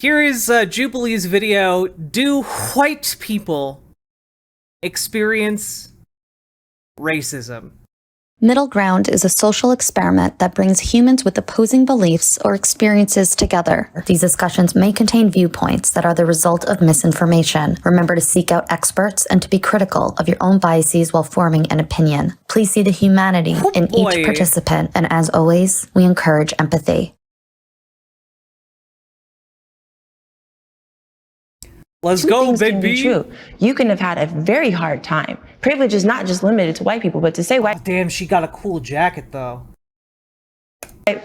Here is Jubilee's video. Do white people experience racism? Middle ground is a social experiment that brings humans with opposing beliefs or experiences together. These discussions may contain viewpoints that are the result of misinformation. Remember to seek out experts and to be critical of your own biases while forming an opinion. Please see the humanity in each participant, and as always, we encourage empathy. Let's Two go, things can be baby. true. You can have had a very hard time. Privilege is not just limited to white people, but to say white Damn, she got a cool jacket though.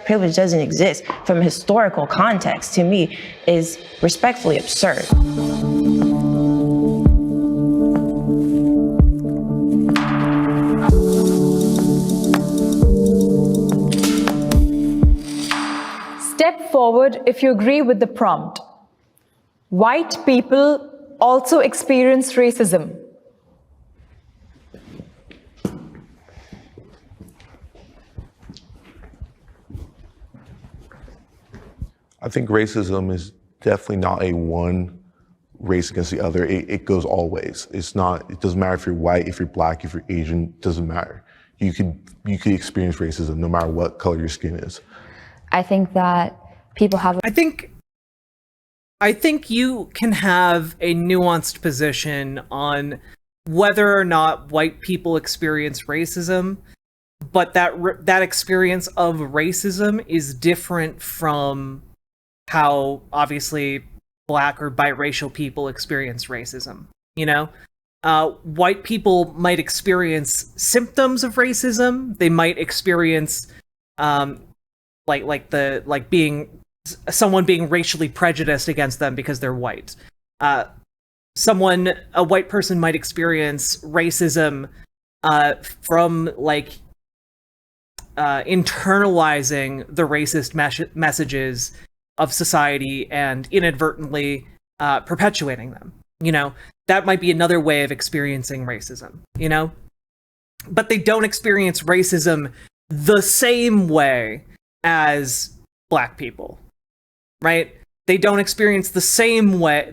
privilege doesn't exist from a historical context, to me, is respectfully absurd. Step forward if you agree with the prompt. White people also experience racism. I think racism is definitely not a one race against the other. It goes all ways. It doesn't matter if you're white, if you're black, if you're Asian, it doesn't matter. You could experience racism no matter what color your skin is. I think that people have I think you can have a nuanced position on whether or not white people experience racism, but that experience of racism is different from how obviously black or biracial people experience racism. You know, white people might experience symptoms of racism. They might experience someone being racially prejudiced against them because they're white. A white person might experience racism from internalizing the racist messages of society and inadvertently perpetuating them. You know, that might be another way of experiencing racism, you know? But they don't experience racism the same way as black people. Right? They don't experience it the same way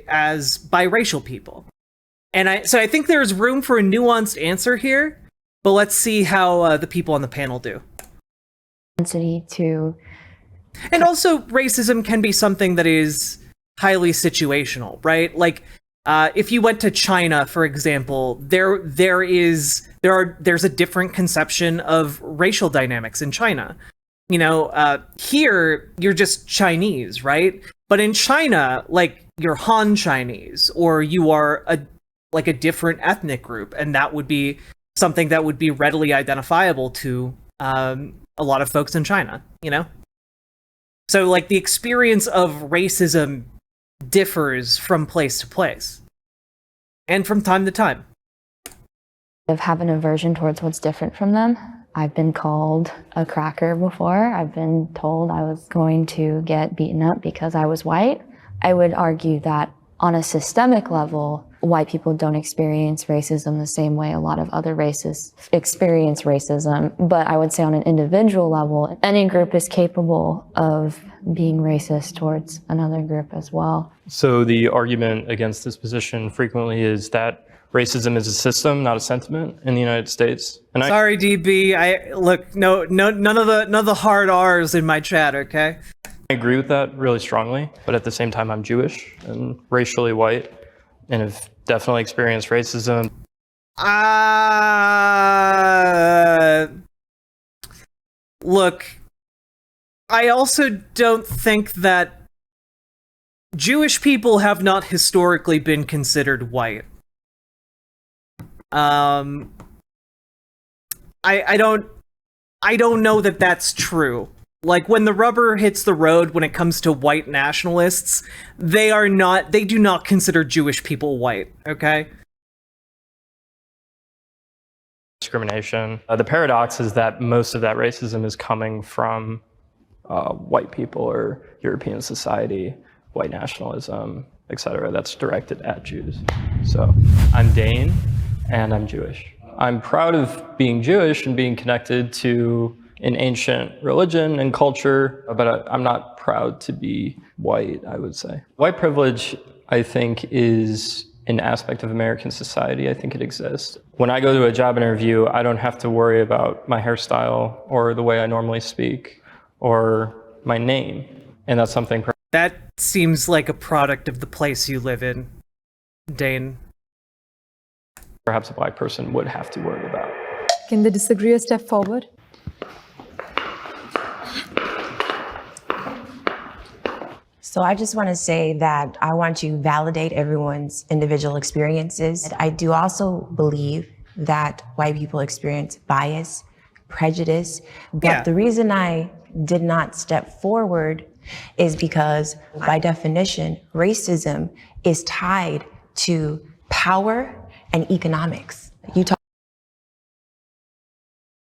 as biracial people. And so I think there's room for a nuanced answer here, but let's see how the people on the panel do. to And also, racism can be something that is highly situational, right? Like, if you went to China, for example, there's a different conception of racial dynamics in China. You know, here you're just Chinese, right? But in China, like, you're Han Chinese, or you are a different ethnic group, and that would be something that would be readily identifiable to a lot of folks in China, you know? So, like, the experience of racism differs from place to place, and from time to time. have an aversion towards what's different from them. I've been called a cracker before. I've been told I was going to get beaten up because I was white. I would argue that on a systemic level, white people don't experience racism the same way a lot of other races experience racism. But I would say on an individual level, any group is capable of being racist towards another group as well. So the argument against this position frequently is that racism is a system, not a sentiment in the United States. And Sorry, DB. None of the hard R's in my chat. Okay. I agree with that really strongly, but at the same time, I'm Jewish and racially white, and have definitely experienced racism. Look, I also don't think that Jewish people have not historically been considered white. I don't know that that's true. Like, when the rubber hits the road when it comes to white nationalists, they do not consider Jewish people white, okay? Discrimination. The paradox is that most of that racism is coming from white people or European society, white nationalism, etc. That's directed at Jews. So I'm Dane, and I'm Jewish. I'm proud of being Jewish and being connected to in ancient religion and culture, but I'm not proud to be white, I would say. White privilege, I think, is an aspect of American society. I think it exists. When I go to a job interview, I don't have to worry about my hairstyle or the way I normally speak or my name. And that's something... That seems like a product of the place you live in, Dane. Perhaps a black person would have to worry about. Can the disagreeer step forward? So I just want to say that I want to validate everyone's individual experiences. I do also believe that white people experience bias, prejudice, but the reason I did not step forward is because by definition, racism is tied to power and economics.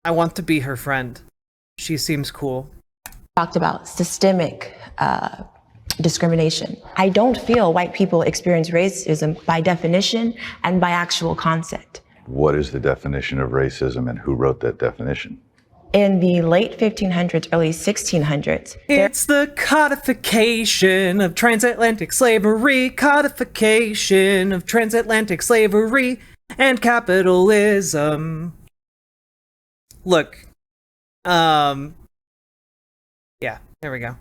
I want to be her friend. She seems cool. Talked about systemic discrimination. I don't feel white people experience racism by definition and by actual concept. What is the definition of racism and who wrote that definition? In the late 1500s, early 1600s. It's the codification of transatlantic slavery, codification of transatlantic slavery and capitalism. Look, yeah, there we go.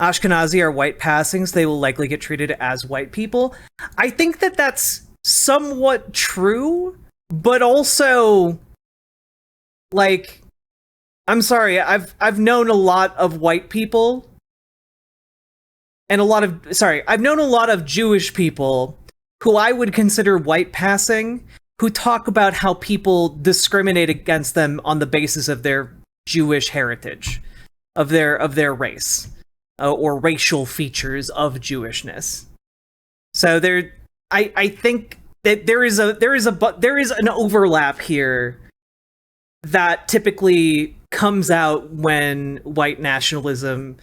Ashkenazi are white passings. They will likely get treated as white people. I think that that's somewhat true, but also, like, I'm sorry, I've known a lot of white people and I've known a lot of Jewish people who I would consider white passing, who talk about how people discriminate against them on the basis of their Jewish heritage, of their race, or racial features of Jewishness. So I think that there is an overlap here that typically comes out when white nationalism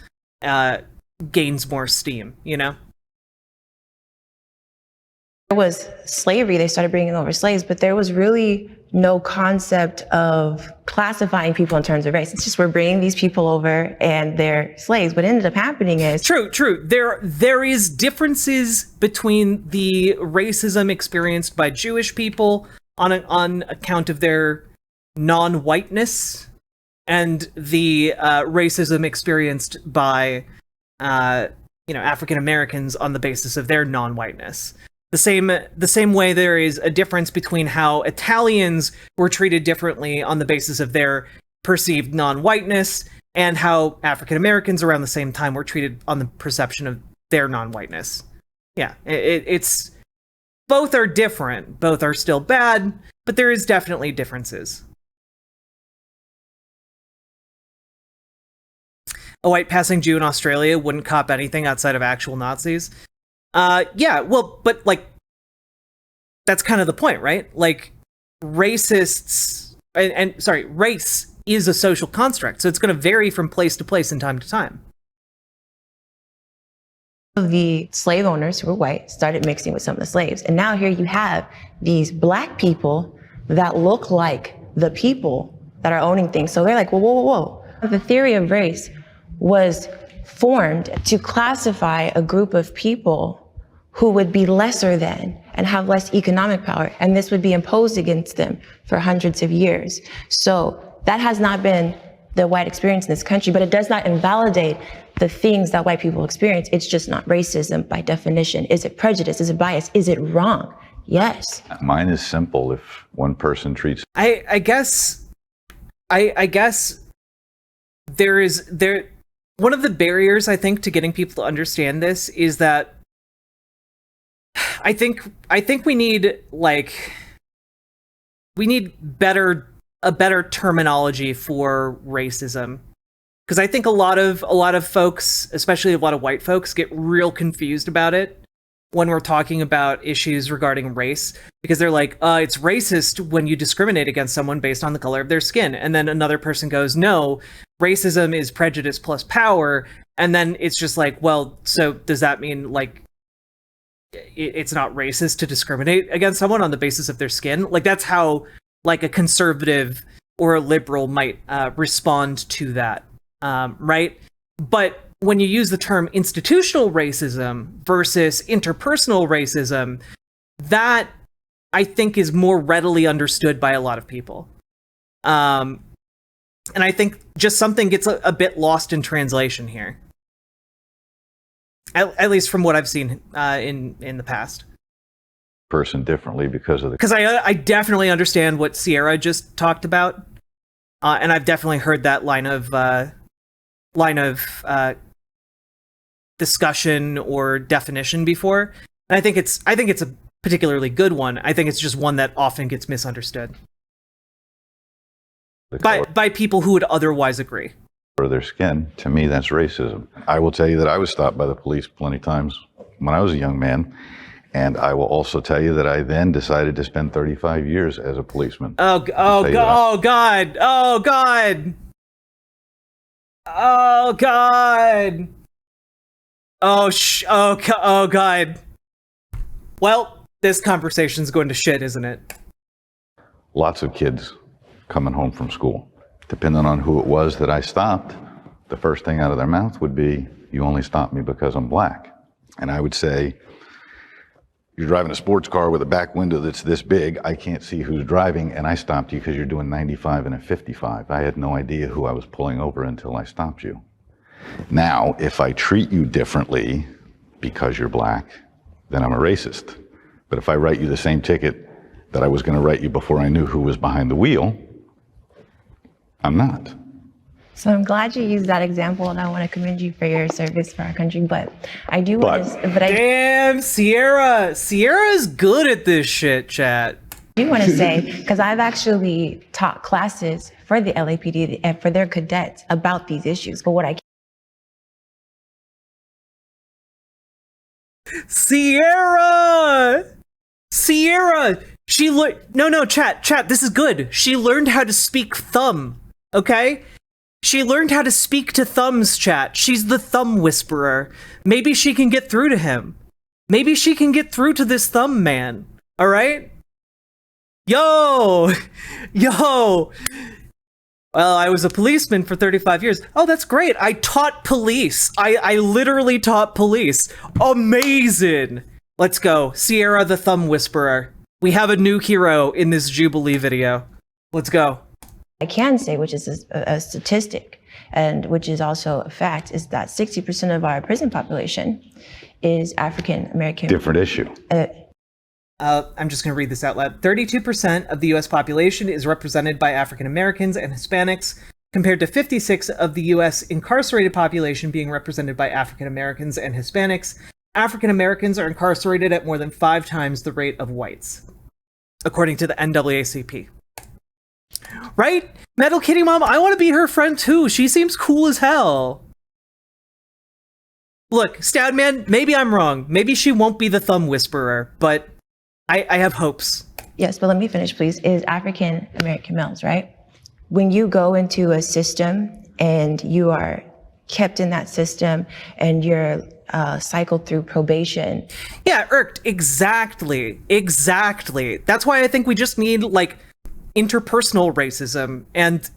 gains more steam, you know? There was slavery, they started bringing over slaves, but there was really no concept of classifying people in terms of race. It's just we're bringing these people over and they're slaves. What ended up happening is... True. There is differences between the racism experienced by Jewish people on account of their non-whiteness and the racism experienced by African Americans on the basis of their non-whiteness. The same way there is a difference between how Italians were treated differently on the basis of their perceived non-whiteness and how African Americans around the same time were treated on the perception of their non-whiteness. Yeah, it's both are different, both are still bad, but there is definitely differences. A white passing Jew in Australia wouldn't cop anything outside of actual Nazis. Yeah, well, but, like, that's kind of the point, right? Like, racists, race is a social construct, so it's going to vary from place to place and time to time. The slave owners who were white started mixing with some of the slaves. And now here you have these black people that look like the people that are owning things. So they're like, whoa. The theory of race was formed to classify a group of people who would be lesser than and have less economic power, and this would be imposed against them for hundreds of years. So that has not been the white experience in this country, but it does not invalidate the things that white people experience. It's just not racism by definition. Is it prejudice? Is it bias? Is it wrong? Yes. Mine is simple. If one person treats... I guess there one of the barriers, I think, to getting people to understand this is that I think we need a better terminology for racism, because I think a lot of folks, especially a lot of white folks, get real confused about it when we're talking about issues regarding race, because they're like, it's racist when you discriminate against someone based on the color of their skin. And then another person goes, no, racism is prejudice plus power. And then it's just like, well, so does that mean, like, it's not racist to discriminate against someone on the basis of their skin? Like, that's how, like, a conservative or a liberal might respond to that, right? But when you use the term institutional racism versus interpersonal racism, that I think is more readily understood by a lot of people. And I think just something gets a bit lost in translation here. At least from what I've seen in the past. Person differently because of the... Because I definitely understand what Sierra just talked about. And I've definitely heard that line of discussion or definition before. And I think it's a particularly good one. I think it's just one that often gets misunderstood by people who would otherwise agree. For their skin, to me, that's racism. I will tell you that I was stopped by the police plenty of times when I was a young man. And I will also tell you that I then decided to spend 35 years as a policeman. Oh God! Oh God! Oh God! Oh God! Well, this conversation's going to shit, isn't it? Lots of kids coming home from school. Depending on who it was that I stopped, the first thing out of their mouth would be, "You only stopped me because I'm black." And I would say, "You're driving a sports car with a back window that's this big. I can't see who's driving, and I stopped you because you're doing 95 and a 55. I had no idea who I was pulling over until I stopped you. Now, if I treat you differently because you're black, then I'm a racist. But if I write you the same ticket that I was going to write you before I knew who was behind the wheel, I'm not." So I'm glad you used that example, and I want to commend you for your service for our country. But I do want to. Damn, Sierra is good at this shit, chat. I do want to say, because I've actually taught classes for the LAPD and for their cadets about these issues. But what I Sierra, she no, chat. This is good. She learned how to speak thumb. Okay. She learned how to speak to thumbs, chat. She's the thumb whisperer. Maybe she can get through to him. Maybe she can get through to this thumb man. All right? Yo! Well, I was a policeman for 35 years. Oh, that's great. I taught police. I literally taught police. Amazing. Let's go. Sierra the thumb whisperer. We have a new hero in this Jubilee video. Let's go. I can say, which is a statistic, and which is also a fact, is that 60% of our prison population is African American. Different issue. I'm just going to read this out loud. 32% of the U.S. population is represented by African Americans and Hispanics, compared to 56% of the U.S. incarcerated population being represented by African Americans and Hispanics. African Americans are incarcerated at more than 5 times the rate of whites, according to the NAACP. Right? Metal Kitty Mom, I want to be her friend too. She seems cool as hell. Look, Stadman, maybe I'm wrong. Maybe she won't be the thumb whisperer, but I have hopes. Yes, but let me finish, please. Is African American males, right? When you go into a system and you are kept in that system and you're cycled through probation. Yeah, irked. Exactly. That's why I think we just need, like, interpersonal racism and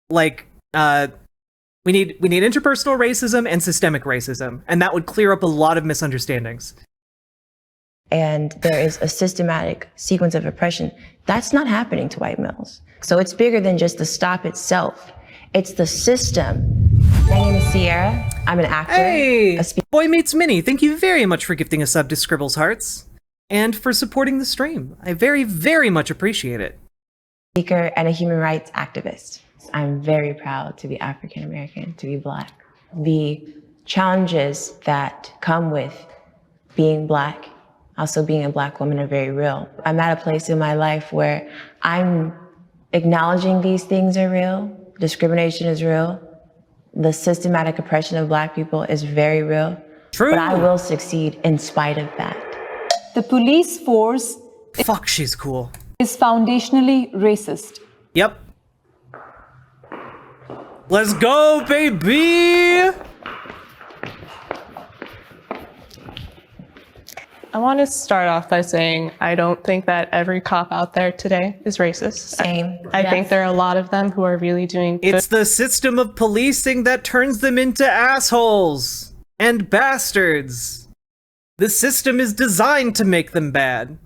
like we need interpersonal racism and systemic racism, and that would clear up a lot of misunderstandings. And there is a systematic sequence of oppression that's not happening to white males. So it's bigger than just the stop itself. It's the system. My name is Sierra. I'm an actor. Hey, Boy Meets Minnie, thank you very much for gifting a sub to Scribbles Hearts and for supporting the stream. I very, very much appreciate it. Speaker and a human rights activist. I'm very proud to be African American, to be Black. The challenges that come with being Black, also being a Black woman, are very real. I'm at a place in my life where I'm acknowledging these things are real, discrimination is real, the systematic oppression of Black people is very real. True. But I will succeed in spite of that. The police force Fuck, she's cool. is foundationally racist. Yep. Let's go, baby! I want to start off by saying I don't think that every cop out there today is racist. Same. I think there are a lot of them who are really doing good. It's the system of policing that turns them into assholes and bastards. The system is designed to make them bad.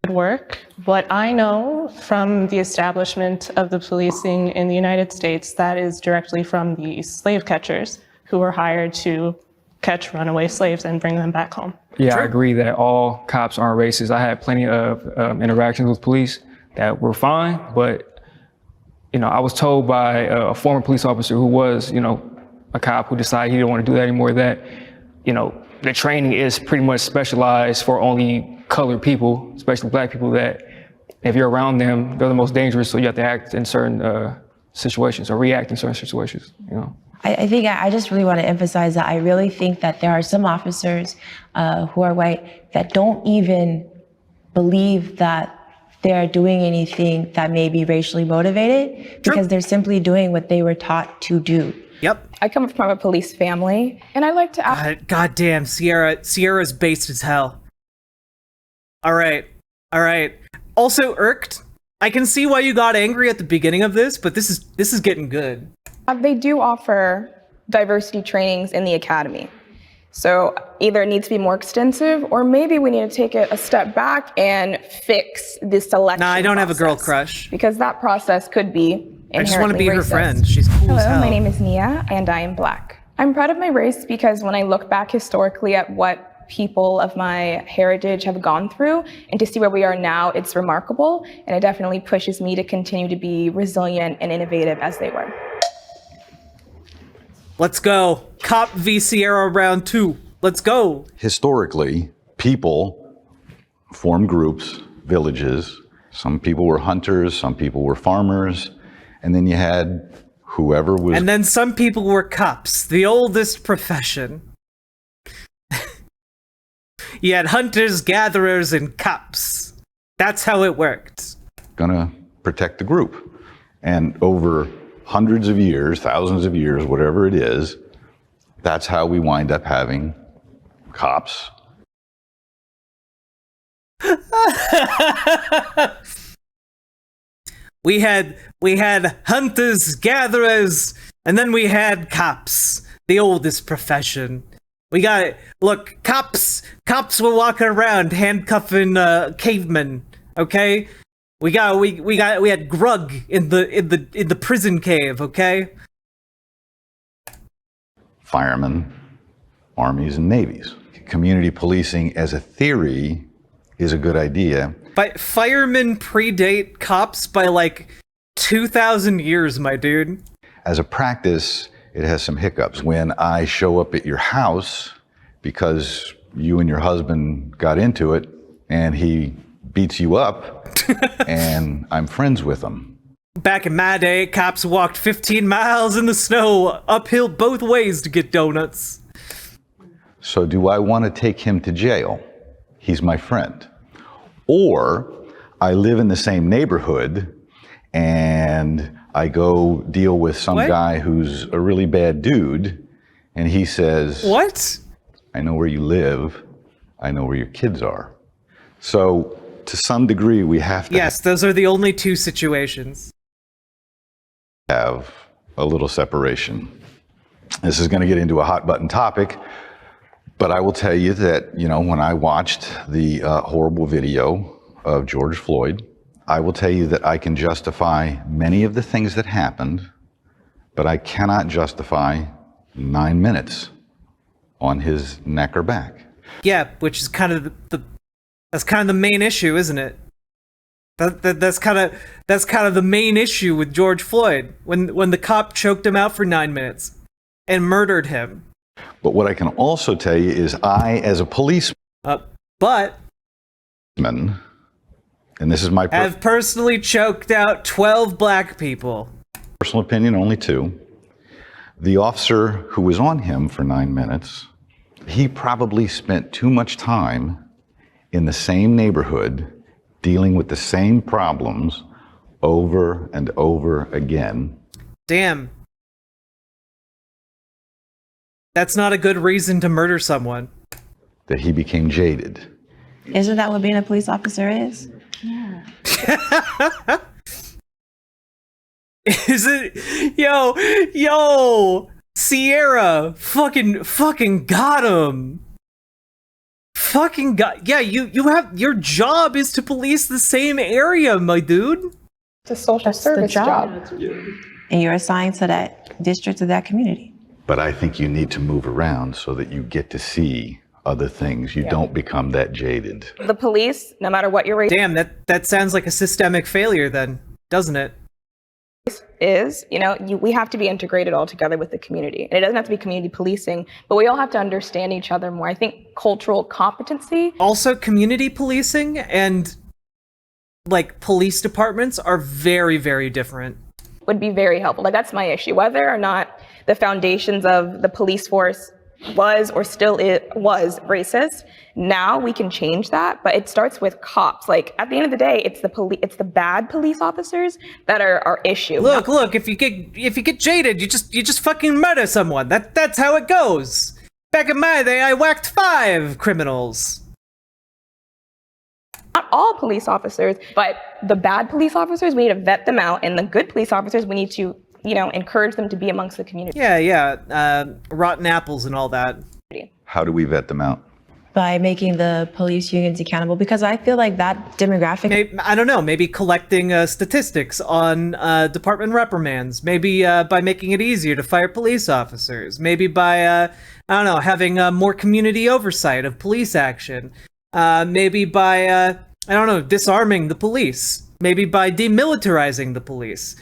Work. What I know from the establishment of the policing in the United States, that is directly from the slave catchers who were hired to catch runaway slaves and bring them back home. Yeah, I agree that all cops aren't racist. I had plenty of interactions with police that were fine, but I was told by a former police officer who was, a cop who decided he didn't want to do that anymore, that, the training is pretty much specialized for only colored people, especially black people, that if you're around them, they're the most dangerous, so you have to act in certain situations or react in certain situations, I think I just really want to emphasize that I really think that there are some officers who are white that don't even believe that they're doing anything that may be racially motivated because they're simply doing what they were taught to do. Yep. I come from a police family, and I like to ask. God damn, Sierra's based as hell. All right. Also, irked. I can see why you got angry at the beginning of this, but this is getting good. They do offer diversity trainings in the academy. So either it needs to be more extensive, or maybe we need to take it a step back and fix the selection Nah, I don't have a girl process, crush. because that process could be inherently I just want to be her racist. friend. She's cool as Hello, hell. my name is Nia, and I am Black. I'm proud of my race because when I look back historically at what people of my heritage have gone through, and to see where we are now, it's remarkable, and it definitely pushes me to continue to be resilient and innovative as they were. Let's go. Cop v Sierra round 2. Let's go. Historically, people formed groups, villages. Some people were hunters, some people were farmers, and then you had whoever was... And then some people were cops, the oldest profession. You had hunters, gatherers, and cops. That's how it worked. Gonna protect the group. And over hundreds of years, thousands of years, whatever it is, that's how we wind up having cops. We had hunters, gatherers, and then we had cops, the oldest profession. We got it. Look, cops were walking around handcuffing cavemen. Okay, we had grug in the prison cave. Okay, Firemen, armies, and navies. Community policing as a theory is a good idea. but firemen predate cops by like 2,000 years, my dude. As a practice, it has some hiccups. When I show up at your house because you and your husband got into it and he beats you up and I'm friends with him. Back in my day, cops walked 15 miles in the snow uphill both ways to get donuts. So do I want to take him to jail? He's my friend. Or I live in the same neighborhood and I go deal with some guy who's a really bad dude and he says, "What? I know where you live. I know where your kids are." So to some degree, we have to Yes, those are the only two situations. have a little separation. This is going to get into a hot button topic, but I will tell you that, you know, when I watched the horrible video of George Floyd, I will tell you that I can justify many of the things that happened, but I cannot justify 9 minutes on his neck or back. Yeah, which is kind of that's kind of the main issue, isn't it? That's kind of the main issue with George Floyd when the cop choked him out for 9 minutes and murdered him. But what I can also tell you is I, as a policeman, and this is my have personally choked out 12 black people. Personal opinion, only 2. The officer who was on him for 9 minutes, he probably spent too much time in the same neighborhood dealing with the same problems over and over again. Damn. That's not a good reason to murder someone. That he became jaded. Isn't that what being a police officer is? Is it? Yo, Sierra, fucking got him. Fucking got. Yeah, you have, your job is to police the same area, my dude. It's a social service job. And you're assigned to that district or that community. But I think you need to move around so that you get to see other things. You don't become that jaded. The police, no matter what your race Damn, that sounds like a systemic failure then, doesn't it? is, we have to be integrated all together with the community. And it doesn't have to be community policing, but we all have to understand each other more. I think cultural competency. Also, community policing and like police departments are very, very different. Would be very helpful. Like, that's my issue. Whether or not the foundations of the police force was or still was racist, now we can change that, but it starts with cops. Like, at the end of the day, it's the bad police officers that are our issue. Look, if you get jaded, you just fucking murder someone. That's how it goes. Back in my day, I whacked 5 criminals. Not all police officers, but the bad police officers, we need to vet them out, and the good police officers, we need to, encourage them to be amongst the community. Yeah, rotten apples and all that. How do we vet them out? By making the police unions accountable, because I feel like that demographic. I don't know, maybe collecting statistics on department reprimands, maybe by making it easier to fire police officers, maybe by, having more community oversight of police action, maybe by, disarming the police, maybe by demilitarizing the police.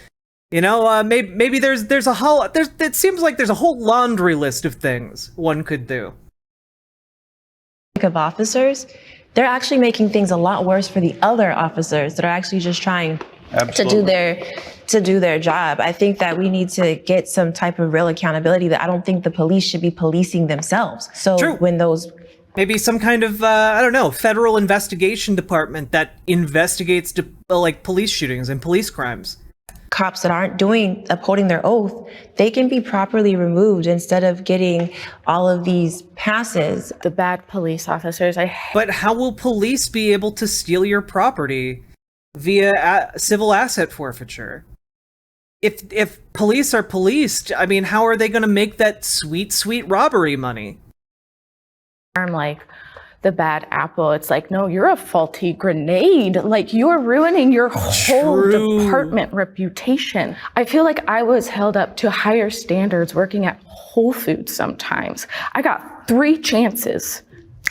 Maybe there's a whole, it seems like there's a whole laundry list of things one could do. Of officers, they're actually making things a lot worse for the other officers that are actually just trying to do their job. I think that we need to get some type of real accountability, that I don't think the police should be policing themselves. So True. When those, maybe some kind of federal investigation department that investigates police shootings and police crimes. Cops that aren't upholding their oath, they can be properly removed instead of getting all of these passes. The bad police officers, But how will police be able to steal your property via civil asset forfeiture? If police are policed, I mean, how are they going to make that sweet robbery money? I'm like the bad apple. It's like, no, you're a faulty grenade. Like, you're ruining your whole department reputation. I feel like I was held up to higher standards working at Whole Foods sometimes. I got 3 chances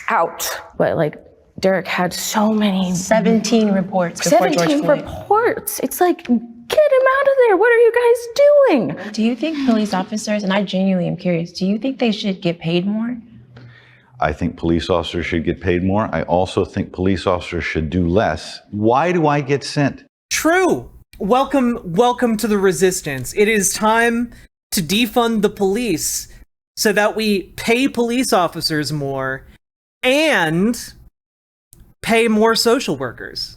out, but like Derek had so many. 17 reports before George Floyd. 17 reports. It's like, get him out of there. What are you guys doing? Do you think police officers, and I genuinely am curious, do you think they should get paid more? I think police officers should get paid more. I also think police officers should do less. Why do I get sent? True. Welcome to the resistance. It is time to defund the police so that we pay police officers more and pay more social workers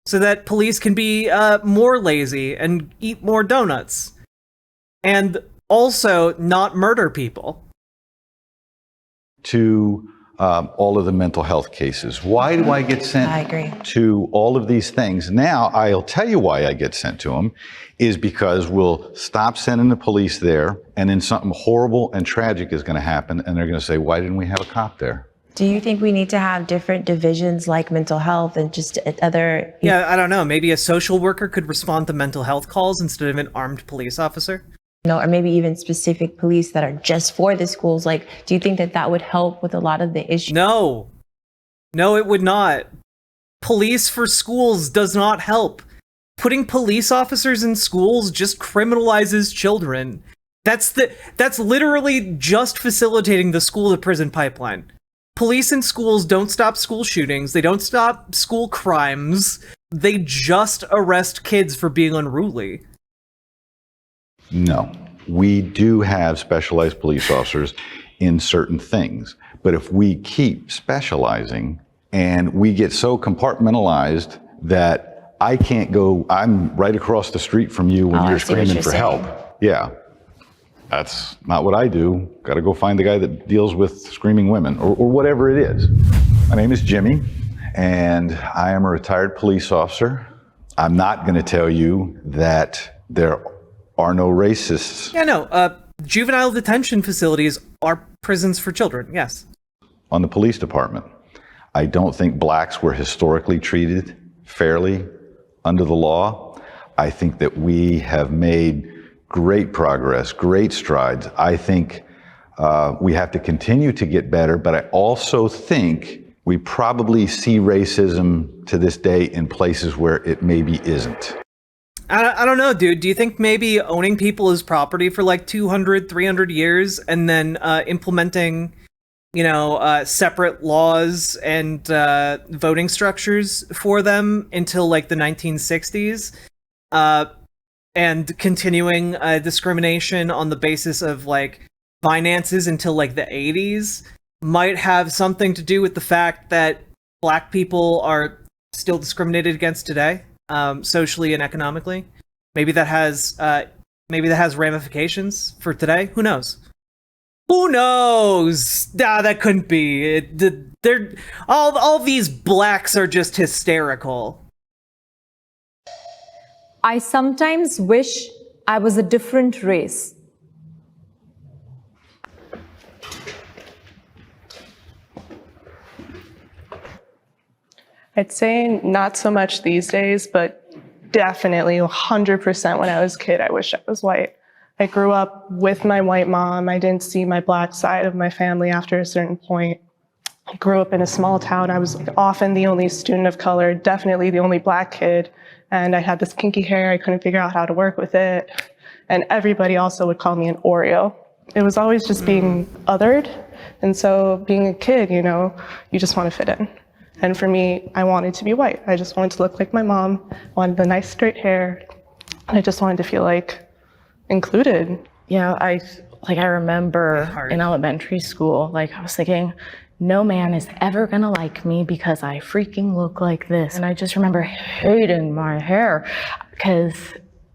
so that police can be more lazy and eat more donuts and also not murder people. To all of the mental health cases. Why do I get sent I agree. to all of these things? Now, I'll tell you why I get sent to them, is because we'll stop sending the police there, and then something horrible and tragic is going to happen, and they're going to say, why didn't we have a cop there? Do you think we need to have different divisions like mental health and just other... Yeah, I don't know. Maybe a social worker could respond to mental health calls instead of an armed police officer? Or maybe even specific police that are just for the schools. Like, do you think that would help with a lot of the issues? No, it would not. Police for schools does not help. Putting police officers in schools just criminalizes children. That's literally just facilitating the school to prison pipeline. Police in schools don't stop school shootings. They don't stop school crimes. They just arrest kids for being unruly. No, we do have specialized police officers in certain things, but if we keep specializing and we get so compartmentalized that I can't go, I'm right across the street from you when you're screaming for help. Yeah, that's not what I do. Got to go find the guy that deals with screaming women or whatever it is. My name is Jimmy, and I am a retired police officer. I'm not going to tell you that there are no racists. Yeah, no. Juvenile detention facilities are prisons for children, yes. On the police department. I don't think blacks were historically treated fairly under the law. I think that we have made great progress, great strides. I think we have to continue to get better, but I also think we probably see racism to this day in places where it maybe isn't. I don't know, dude. Do you think maybe owning people as property for like 200, 300 years and then implementing, separate laws and voting structures for them until like the 1960s and continuing discrimination on the basis of like finances until like the 80s might have something to do with the fact that black people are still discriminated against today? Socially and economically, maybe that has ramifications for today. Who knows? Who knows? That couldn't be. They're all these blacks are just hysterical. I sometimes wish I was a different race. I'd say not so much these days, but definitely 100% when I was a kid, I wish I was white. I grew up with my white mom. I didn't see my black side of my family after a certain point. I grew up in a small town. I was often the only student of color, definitely the only black kid. And I had this kinky hair. I couldn't figure out how to work with it. And everybody also would call me an Oreo. It was always just being othered. And so being a kid, you just want to fit in. And for me, I wanted to be white. I just wanted to look like my mom, wanted the nice straight hair, and I just wanted to feel like included. Yeah, I remember in elementary school, I was thinking, no man is ever gonna like me because I freaking look like this. And I just remember hating my hair because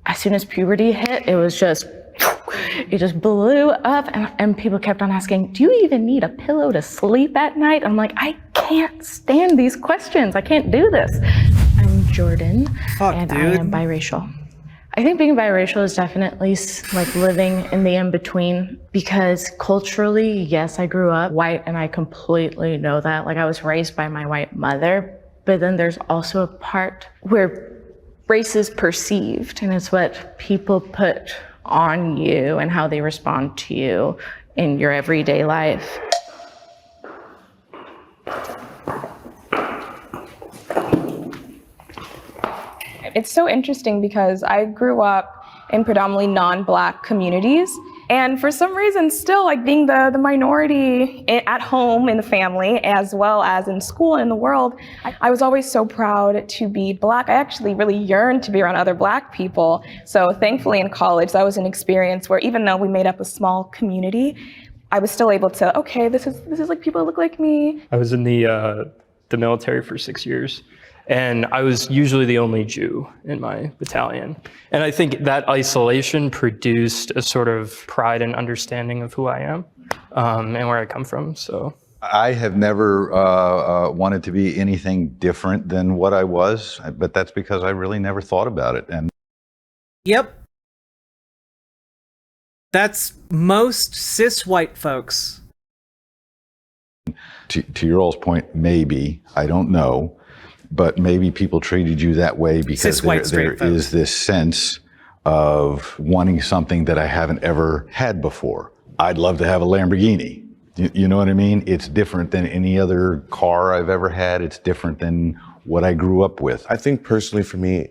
as soon as puberty hit, it just blew up, and people kept on asking, do you even need a pillow to sleep at night? I'm like, I can't stand these questions. I can't do this. I'm Jordan, and I am biracial. I think being biracial is definitely like living in the in-between, because culturally, yes, I grew up white and I completely know that. Like, I was raised by my white mother, but then there's also a part where race is perceived, and it's what people put on you and how they respond to you in your everyday life. It's so interesting because I grew up in predominantly non-Black communities, and for some reason still, like, being the minority at home in the family as well as in school and in the world, I was always so proud to be Black. I actually really yearned to be around other Black people. So thankfully in college, that was an experience where even though we made up a small community, I was still able to, okay, this is like people that look like me. I was in the military for 6 years. And I was usually the only Jew in my battalion. And I think that isolation produced a sort of pride and understanding of who I am and where I come from. So I have never wanted to be anything different than what I was, but that's because I really never thought about it. And yep. That's most cis white folks. To your all's point, maybe, I don't know. But maybe people treated you that way because there is this sense of wanting something that I haven't ever had before. I'd love to have a Lamborghini. You know what I mean? It's different than any other car I've ever had. It's different than what I grew up with. I think personally for me,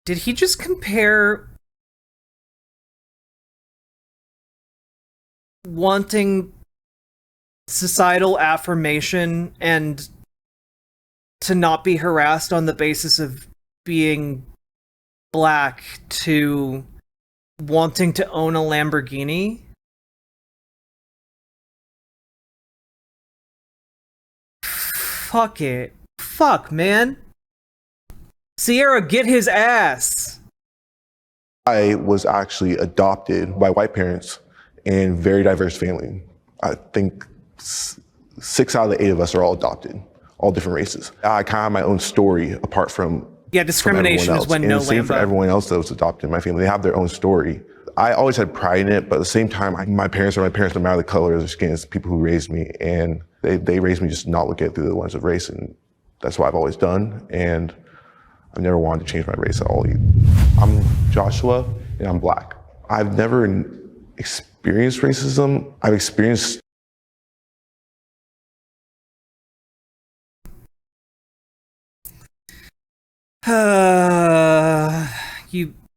did he just compare wanting societal affirmation and to not be harassed on the basis of being Black to wanting to own a Lamborghini? Fuck it. Fuck, man. Sierra, get his ass. I was actually adopted by white parents in very diverse family. I think 6 out of the 8 of us are all adopted. all different races. I kind of have my own story apart from discrimination is when and no the same for Lambo. everyone else that was adopted in my family. They have their own story. I always had pride in it, but at the same time, my parents no matter the color of their skin. It's the people who raised me, and they raised me just not looking at it through the lens of race, and that's what I've always done, and I've never wanted to change my race at all. I'm Joshua, and I'm Black. I've never experienced racism. I've experienced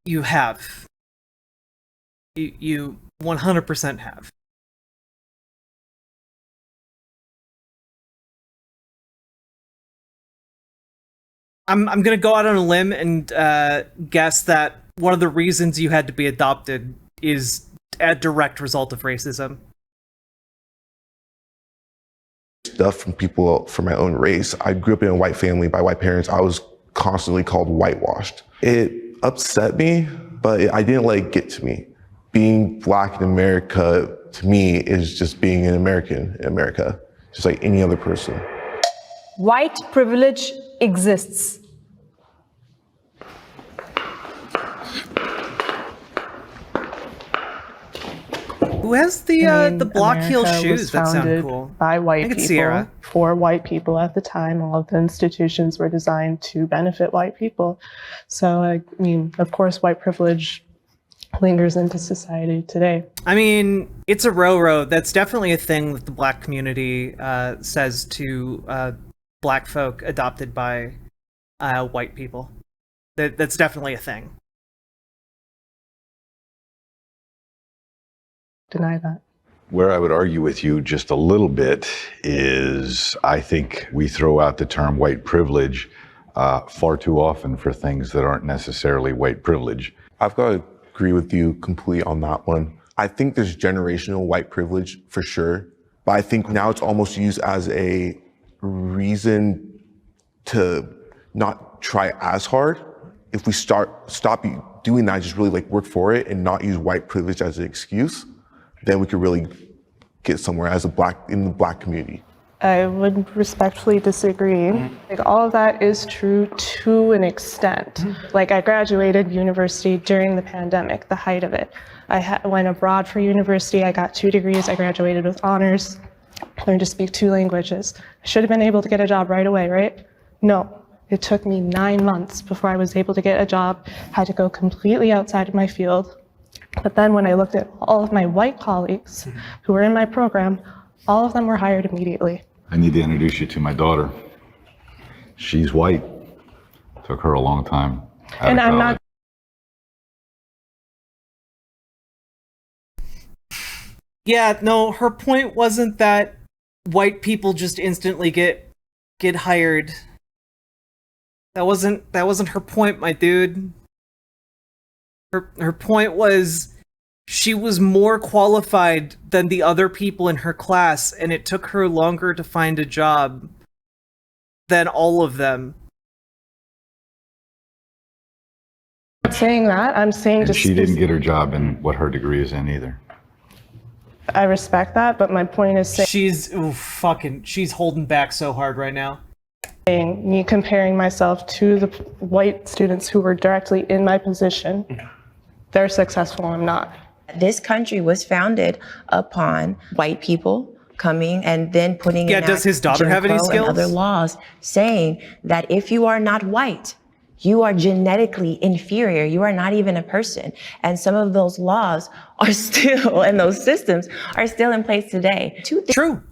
you have. You 100% have. I'm gonna go out on a limb and guess that one of the reasons you had to be adopted is a direct result of racism. Stuff from people from my own race. I grew up in a white family by white parents. I was constantly called whitewashed. It upset me, but I didn't let it get to me. Being Black in America, to me, is just being an American in America, just like any other person. White privilege exists. Who has the block heel shoes that sound cool? By white I think it's people, Sierra. for white people at the time. All of the institutions were designed to benefit white people. So, I mean, of course, white privilege lingers into society today. I mean, it's a row. That's definitely a thing that the Black community says to Black folk adopted by white people. That's definitely a thing. Deny that. Where I would argue with you just a little bit is I think we throw out the term white privilege far too often for things that aren't necessarily white privilege. I've got to agree with you completely on that one. I think there's generational white privilege for sure, but I think now it's almost used as a reason to not try as hard. If we stop doing that, just really work for it and not use white privilege as an excuse, then we could really get somewhere in the Black community. I would respectfully disagree. All of that is true to an extent. I graduated university during the pandemic, the height of it. I went abroad for university. I got 2 degrees. I graduated with honors. Learned to speak 2 languages. I should have been able to get a job right away, right? No. It took me 9 months before I was able to get a job. Had to go completely outside of my field. But then when I looked at all of my white colleagues who were in my program, all of them were hired immediately. I need to introduce you to my daughter. She's white. Took her a long time. And I'm not. Yeah, no, her point wasn't that white people just instantly get hired. That wasn't her point, my dude. Her point was she was more qualified than the other people in her class, and it took her longer to find a job than all of them. I'm not saying that. I'm saying and she didn't get her job in what her degree is in either. I respect that, but my point is saying she's holding back so hard right now. Me comparing myself to the white students who were directly in my position. They're successful, I'm not. This country was founded upon white people coming and then putting in does his daughter Jim have any Crow skills? and other laws saying that if you are not white, you are genetically inferior. You are not even a person. And some of those laws are still, and those systems are still in place today. True.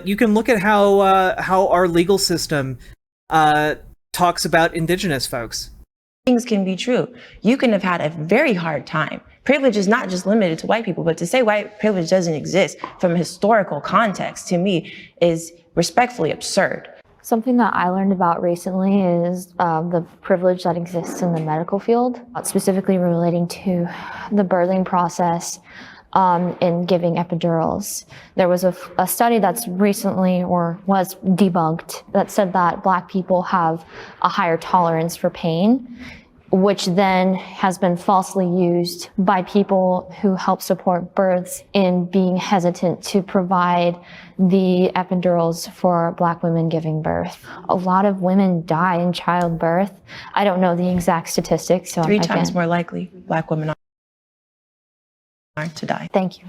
You can look at how our legal system talks about indigenous folks. Things can be true. You can have had a very hard time. Privilege is not just limited to white people, but to say white privilege doesn't exist from a historical context, to me, is respectfully absurd. Something that I learned about recently is the privilege that exists in the medical field, specifically relating to the birthing process in giving epidurals. There was a study that's recently, or was debunked, that said that Black people have a higher tolerance for pain which then has been falsely used by people who help support births in being hesitant to provide the epidurals for Black women giving birth. A lot of women die in childbirth. I don't know the exact statistics. So Three times more likely Black women are to die. Thank you.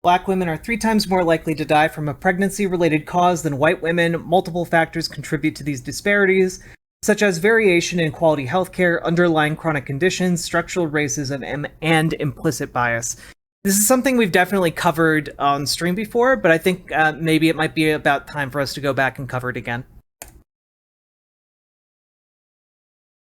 Black women are 3 times more likely to die from a pregnancy-related cause than white women. Multiple factors contribute to these disparities, such as variation in quality healthcare, underlying chronic conditions, structural racism, and implicit bias. This is something we've definitely covered on stream before, but I think maybe it might be about time for us to go back and cover it again.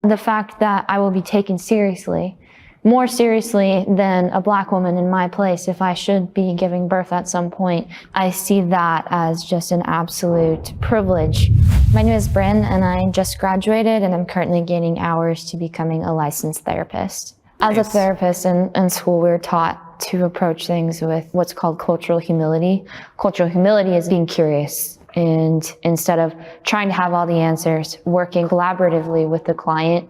The fact that I will be taken seriously, more seriously than a Black woman in my place if I should be giving birth at some point. I see that as just an absolute privilege. My name is Bryn and I just graduated and I'm currently gaining hours to becoming a licensed therapist. As a therapist in school, we were taught to approach things with what's called cultural humility. Cultural humility is being curious, and instead of trying to have all the answers, working collaboratively with the client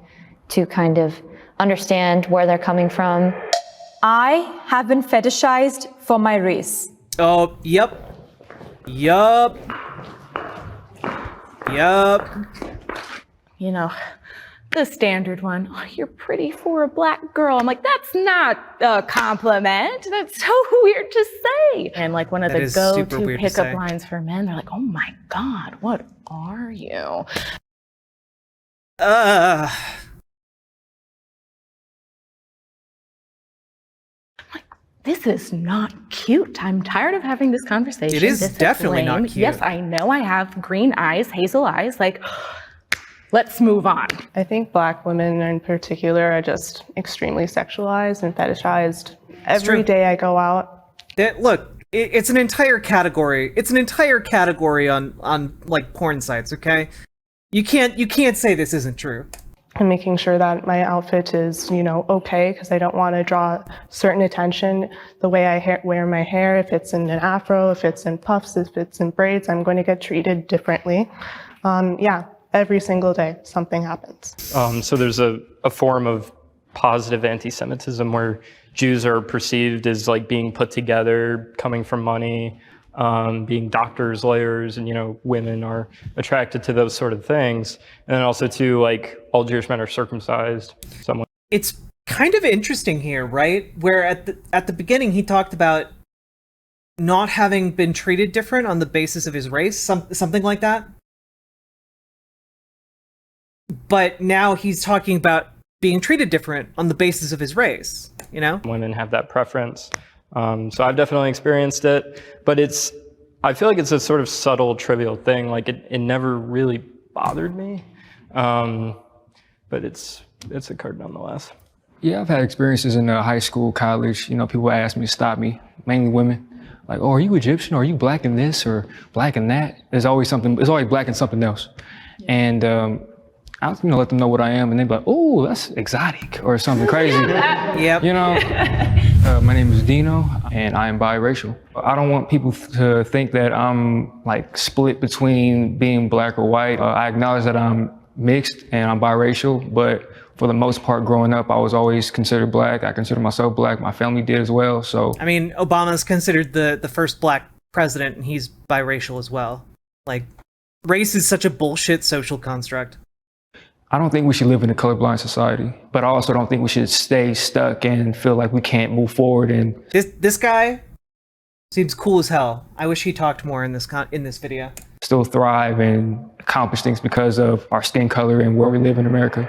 to kind of understand where they're coming from. I have been fetishized for my race. Oh, yep. Yup. You know, the standard one, oh, you're pretty for a Black girl. I'm like, that's not a compliment. That's so weird to say. And like one of the go-to pickup lines for men, they're like, oh my God, what are you? This is not cute. I'm tired of having this conversation. It is definitely not cute. Yes, I know I have green eyes, hazel eyes. Like, let's move on. I think Black women in particular are just extremely sexualized and fetishized. Every day I go out. Look, it's an entire category. It's an entire category on like porn sites. Okay, you can't say this isn't true. And making sure that my outfit is, you know, okay, because I don't want to draw certain attention. The way I wear my hair, if it's in an afro, if it's in puffs, if it's in braids, I'm going to get treated differently. Yeah, every single day something happens. So there's a form of positive anti-Semitism where Jews are perceived as like being put together, coming from money, being doctors, lawyers, and, you know, women are attracted to those sort of things. And then also too, like, all Jewish men are circumcised. It's kind of interesting here, right? Where at the beginning he talked about not having been treated different on the basis of his race, something like that. But now he's talking about being treated different on the basis of his race, you know? Women have that preference. So I've definitely experienced it, but I feel like it's a sort of subtle, trivial thing. Like it never really bothered me, but it's occurred nonetheless. Yeah, I've had experiences in high school, college. You know, people ask me to stop me, mainly women. Like, oh, are you Egyptian? Or are you Black in this or Black in that? There's always Black in something else. And I'll, you know, let them know what I am, and they'd be like, oh, that's exotic or something crazy. Yep. You know, my name is Dino, and I am biracial. I don't want people to think that I'm like split between being Black or white. I acknowledge that I'm mixed and I'm biracial, but for the most part, growing up, I was always considered Black. I consider myself Black. My family did as well. So I mean, Obama's considered the first Black president, and he's biracial as well. Like, race is such a bullshit social construct. I don't think we should live in a colorblind society, but I also don't think we should stay stuck and feel like we can't move forward. And this guy seems cool as hell. I wish he talked more in this video. Still thrive and accomplish things because of our skin color and where we live in America.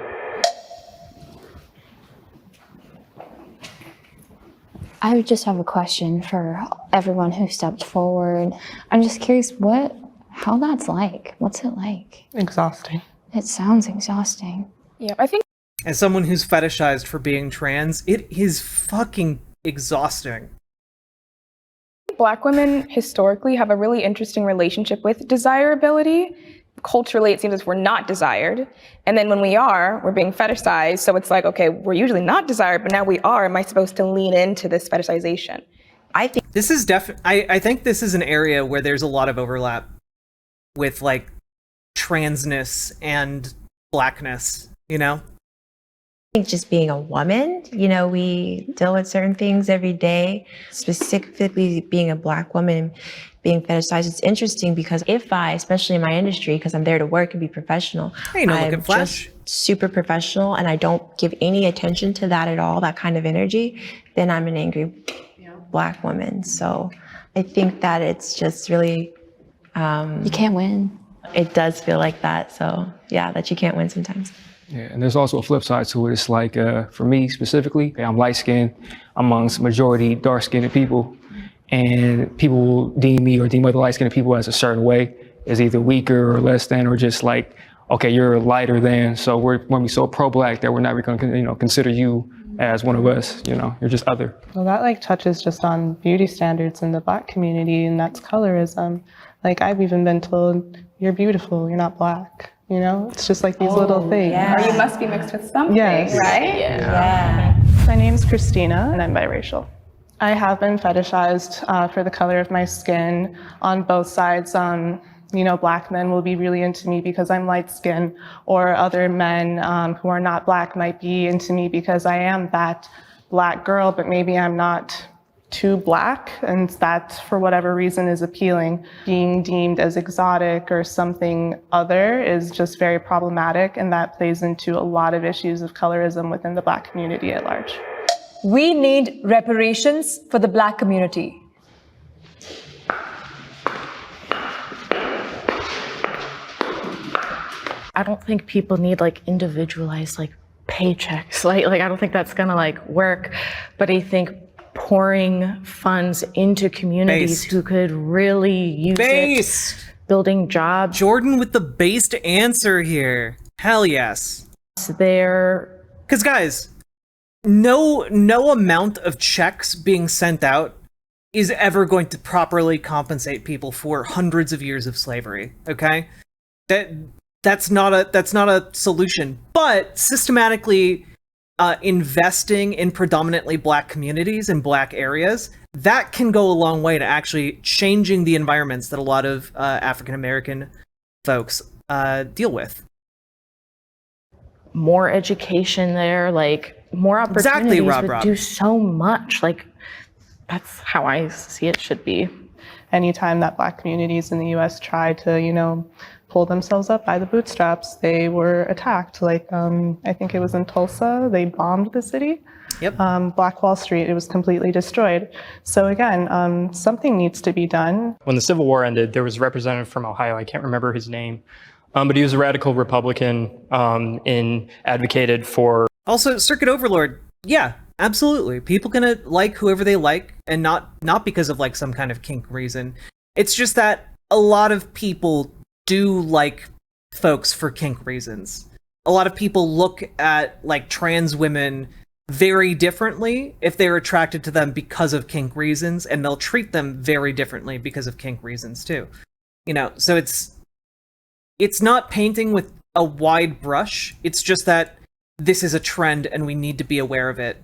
I would just have a question for everyone who stepped forward. I'm just curious how that's like. What's it like? Exhausting. It sounds exhausting. Yeah, I think as someone who's fetishized for being trans, it is fucking exhausting. Black women historically have a really interesting relationship with desirability. Culturally, it seems as we're not desired. And then when we are, we're being fetishized. So it's like, okay, we're usually not desired, but now we are. Am I supposed to lean into this fetishization? I think this is I think this is an area where there's a lot of overlap with like transness and Blackness, you know? think just being a woman, we deal with certain things every day, specifically being a Black woman, being fetishized. It's interesting because if I, especially in my industry, because I'm there to work and be professional, I'm just super professional and I don't give any attention to that at all, that kind of energy, then I'm an angry Black woman. So I think that it's just really... you can't win. It does feel like that. So yeah, that you can't win sometimes. Yeah, and there's also a flip side to it. It's like, for me specifically, I'm light-skinned amongst majority dark-skinned people, and people will deem me or deem other light-skinned people as a certain way, as either weaker or less than, or just like, okay, you're lighter than, so we're going to be so pro-Black that we're not going to, consider you as one of us. You're just other. Well, that touches just on beauty standards in the Black community, and that's colorism. I've even been told, you're beautiful, you're not Black. It's just like these little things. Or you must be mixed with something, right? Yeah. My name's Christina, and I'm biracial. I have been fetishized for the color of my skin on both sides. Black men will be really into me because I'm light skinned, or other men who are not Black might be into me because I am that Black girl, but maybe I'm not too Black, and that for whatever reason is appealing. Being deemed as exotic or something other is just very problematic, and that plays into a lot of issues of colorism within the Black community at large. We need reparations for the Black community. I don't think people need individualized paychecks. I don't think that's gonna work. But I think pouring funds into communities who could really use it, building jobs. Jordan with the based answer here. Hell yes. Because guys, no amount of checks being sent out is ever going to properly compensate people for hundreds of years of slavery. Okay, that's not a solution. But systematically investing in predominantly Black communities and Black areas, that can go a long way to actually changing the environments that a lot of African American folks deal with. More education there, more opportunities would do so much. That's how I see it should be. Anytime that Black communities in the U.S. try to, pull themselves up by the bootstraps, they were attacked. I think it was in Tulsa, they bombed the city. Yep. Black Wall Street, it was completely destroyed. So again, something needs to be done. When the Civil War ended, there was a representative from Ohio, I can't remember his name, but he was a radical Republican and advocated for... Also, Circuit Overlord, yeah, absolutely. People can like whoever they like, and not because of some kind of kink reason. It's just that a lot of people do like folks for kink reasons. A lot of people look at trans women very differently if they're attracted to them because of kink reasons, and they'll treat them very differently because of kink reasons too. So it's not painting with a wide brush. It's just that this is a trend and we need to be aware of it.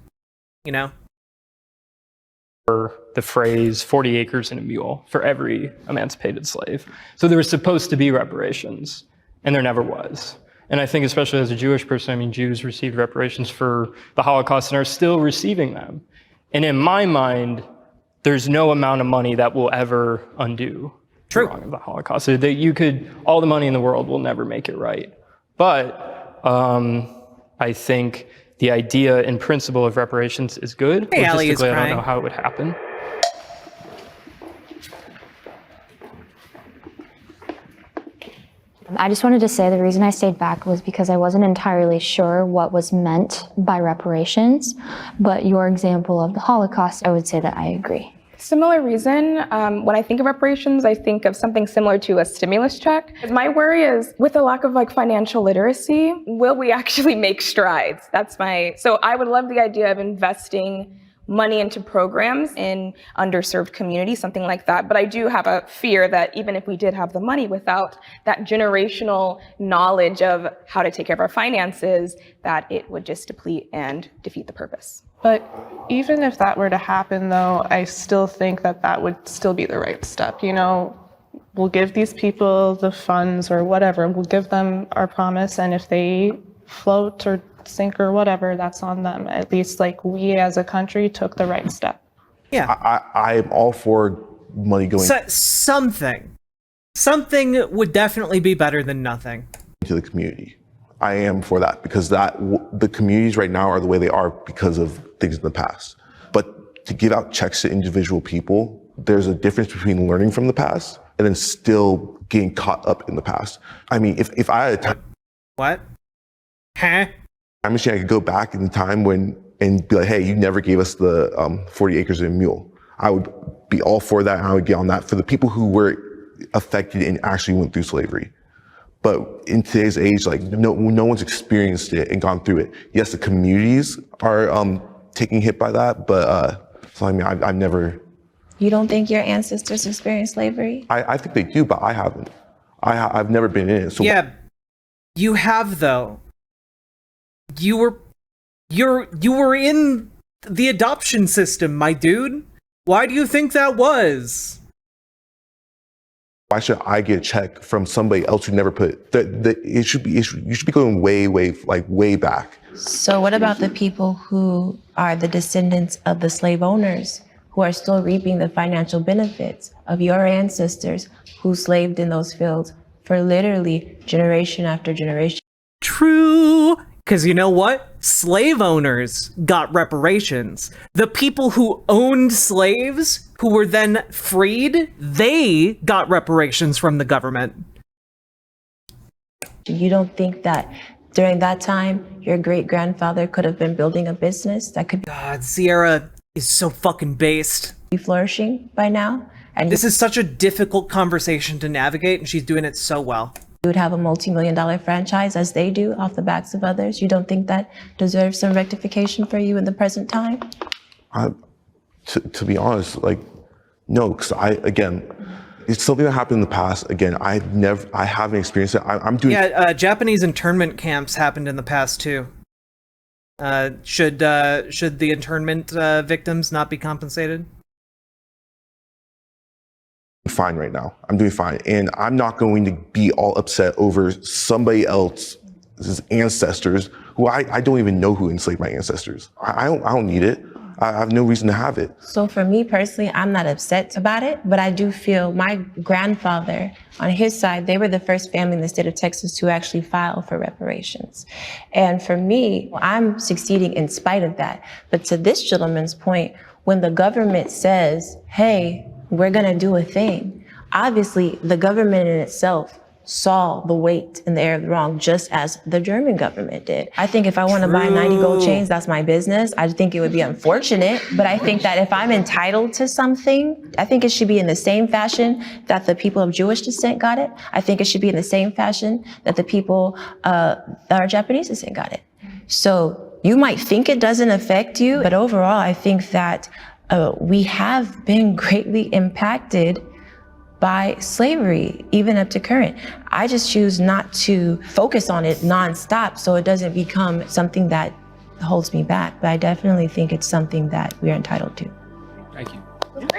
The phrase 40 acres and a mule for every emancipated slave. So there was supposed to be reparations, and there never was. And I think, especially as a Jewish person, Jews received reparations for the Holocaust and are still receiving them. And in my mind, there's no amount of money that will ever undo the wrong of the Holocaust. So that all the money in the world will never make it right. But I think the idea and principle of reparations is good. Hey, Allie is Logistically, I crying. don't know how it would happen. I just wanted to say the reason I stayed back was because I wasn't entirely sure what was meant by reparations, but your example of the Holocaust, I would say that I agree. Similar reason, when I think of reparations, I think of something similar to a stimulus check. My worry is, with the lack of financial literacy, will we actually make strides? So I would love the idea of investing money into programs in underserved communities, something like that. But I do have a fear that even if we did have the money, without that generational knowledge of how to take care of our finances, that it would just deplete and defeat the purpose. But even if that were to happen, though, I still think that would still be the right step. We'll give these people the funds or whatever. We'll give them our promise, and if they float or sink or whatever, that's on them. At least like we as a country took the right step. Yeah. I'm all for money going Something would definitely be better than nothing. To the community. I am for that because the communities right now are the way they are because of things in the past. But to give out checks to individual people, there's a difference between learning from the past and then still getting caught up in the past. I mean, if I had a time... What? Huh? I'm machine, I could go back in time and be like, hey, you never gave us the 40 acres and a mule. I would be all for that, and I would get on that for the people who were affected and actually went through slavery. But in today's age, like no one's experienced it and gone through it. Yes, the communities are taking hit by that, but so I mean, I've never. You don't think your ancestors experienced slavery? I think they do, but I haven't. I've never been in it. So yeah, you have though. You were in the adoption system, my dude. Why do you think that was? Why should I get a check from somebody else who never put that? You should be going way back. So what about the people who are the descendants of the slave owners who are still reaping the financial benefits of your ancestors who slaved in those fields for literally generation after generation? True. Because you know what? Slave owners got reparations. The people who owned slaves, who were then freed, they got reparations from the government. You don't think that during that time, your great-grandfather could have been building a business that could God, Sierra is so fucking based. Be flourishing by now? And this is such a difficult conversation to navigate, and she's doing it so well. You would have a multi-million-dollar franchise as they do off the backs of others. You don't think that deserves some rectification for you in the present time? To be honest, like, no, because it's something that happened in the past. Again, I haven't experienced it. I'm doing. Yeah, Japanese internment camps happened in the past too. Should the internment victims not be compensated? Fine right now. I'm doing fine. And I'm not going to be all upset over somebody else's ancestors who I don't even know who enslaved my ancestors. I don't need it. I have no reason to have it. So for me personally, I'm not upset about it, but I do feel my grandfather on his side, they were the first family in the state of Texas to actually file for reparations. And for me, I'm succeeding in spite of that. But to this gentleman's point, when the government says, hey, we're gonna do a thing, obviously the government in itself saw the weight in the air of the wrong, just as the German government did. I think if I want to buy 90 gold chains, that's my business. I think it would be unfortunate, but I think that if I'm entitled to something, I think it should be in the same fashion that the people of Jewish descent got it. I think it should be in the same fashion that the people that are Japanese descent got it. So you might think it doesn't affect you, but overall, I think that we have been greatly impacted by slavery, even up to current. I just choose not to focus on it nonstop so it doesn't become something that holds me back. But I definitely think it's something that we are entitled to. Thank you.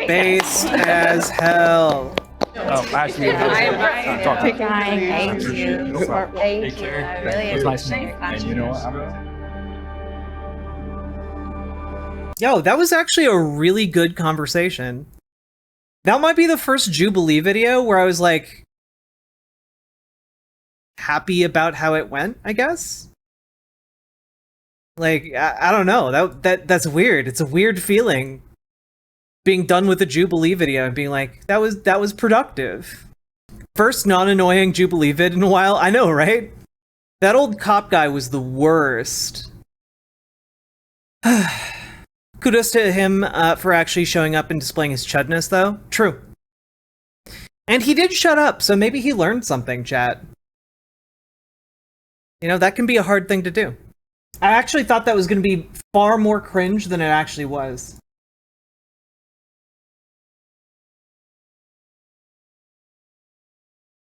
Base as hell. Oh, actually, Thank you. Thank you. I really appreciate your contribution. You know what? Yo, that was actually a really good conversation. That might be the first Jubilee video where I was like happy about how it went, I guess. Like, I don't know. That's weird. It's a weird feeling being done with a Jubilee video and being like, that was productive. First non-annoying Jubilee vid in a while. I know, right? That old cop guy was the worst. Kudos to him for actually showing up and displaying his chudness, though. True. And he did shut up, so maybe he learned something, chat. You know, that can be a hard thing to do. I actually thought that was going to be far more cringe than it actually was.